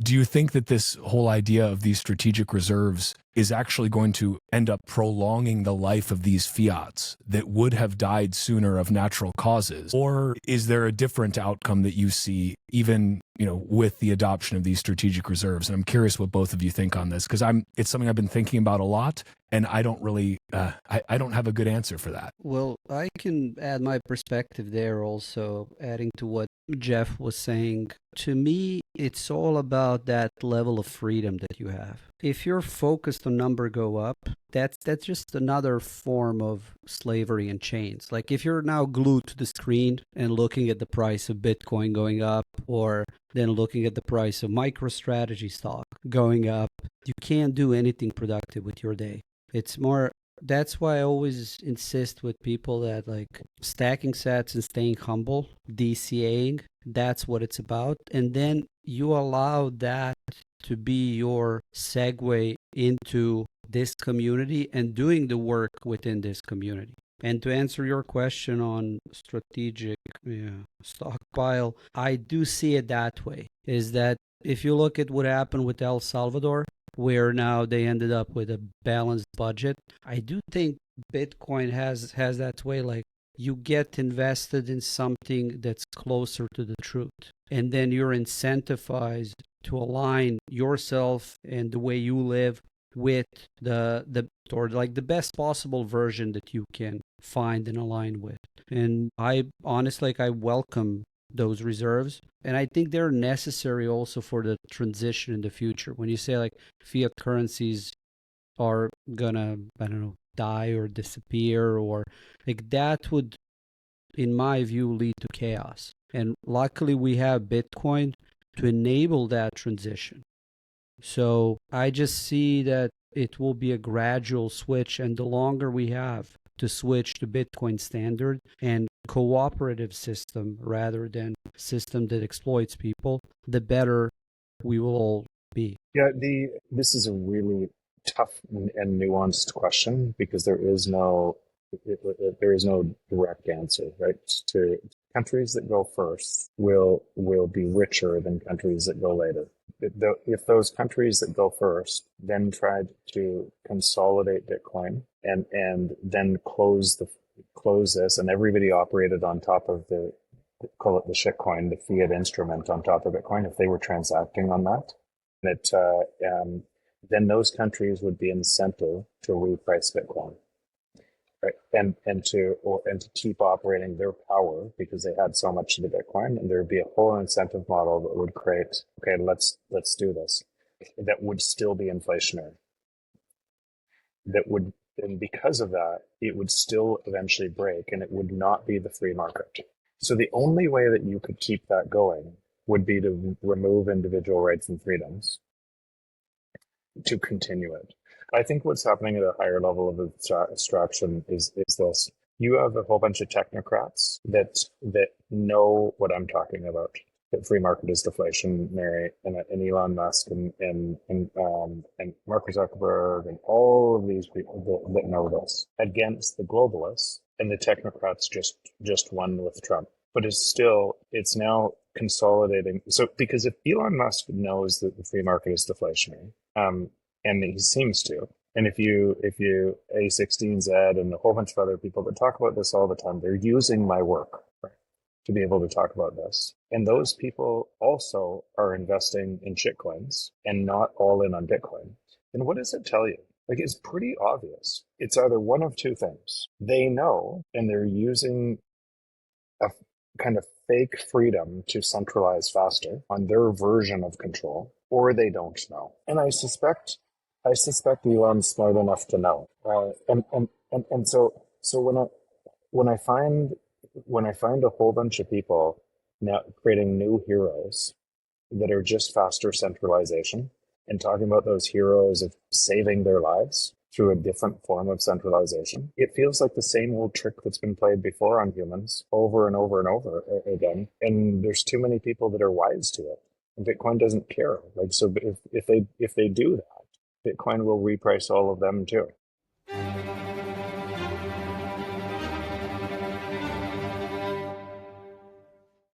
Do you think that this whole idea of these strategic reserves is actually going to end up prolonging the life of these fiats that would have died sooner of natural causes? Or is there a different outcome that you see even, with the adoption of these strategic reserves? And I'm curious what both of you think on this, because it's something I've been thinking about a lot, and I don't really, I don't have a good answer for that. Well, I can add my perspective there also, adding to what Jeff was saying. To me, it's all about that level of freedom that you have. If you're focused on number go up, that's just another form of slavery and chains. Like if you're now glued to the screen and looking at the price of Bitcoin going up, or then looking at the price of MicroStrategy stock going up, you can't do anything productive with your day. It's more, that's why I always insist with people that like stacking sats and staying humble, DCAing, that's what it's about. And then you allow that to be your segue into this community and doing the work within this community. And to answer your question on strategic stockpile, I do see it that way, is that if you look at what happened with El Salvador, where now they ended up with a balanced budget, I do think Bitcoin has that way, like you get invested in something that's closer to the truth. And then you're incentivized to align yourself and the way you live with the best possible version that you can find and align with. And I honestly, I welcome those reserves, and I think they're necessary also for the transition in the future. When you say like fiat currencies are gonna, I don't know, die or disappear, or like that would, in my view, lead to chaos. And luckily we have Bitcoin to enable that transition. So I just see that it will be a gradual switch, and the longer we have to switch to Bitcoin standard and cooperative system rather than system that exploits people, the better we will all be. Yeah, this is a really tough and nuanced question, because there is no direct answer, right? To countries that go first will be richer than countries that go later. If those countries that go first then tried to consolidate Bitcoin and then close this, and everybody operated on top of call it the shitcoin, the fiat instrument on top of Bitcoin, if they were transacting on that, then those countries would be incentive to reprice Bitcoin. Right. And to keep operating their power, because they had so much of the Bitcoin, and there would be a whole incentive model that would create, okay, let's do this. That would still be inflationary. And because of that, it would still eventually break, and it would not be the free market. So the only way that you could keep that going would be to remove individual rights and freedoms to continue it. I think what's happening at a higher level of abstraction is this. You have a whole bunch of technocrats that know what I'm talking about. That free market is deflationary, and Elon Musk and Mark Zuckerberg and all of these people that know this, against the globalists, and the technocrats just won with Trump. But it's now consolidating. So because if Elon Musk knows that the free market is deflationary, and he seems to. And if you A16Z and a whole bunch of other people that talk about this all the time, they're using my work, right, to be able to talk about this. And those people also are investing in shitcoins and not all in on Bitcoin. And what does it tell you? Like, it's pretty obvious. It's either one of two things. They know, and they're using a kind of fake freedom to centralize faster on their version of control, or they don't know. And I suspect Elon's smart enough to know. And so when I find a whole bunch of people now creating new heroes that are just faster centralization, and talking about those heroes of saving their lives through a different form of centralization, it feels like the same old trick that's been played before on humans over and over and over again. And there's too many people that are wise to it. And Bitcoin doesn't care. Like, so if they do that, Bitcoin will reprice all of them too.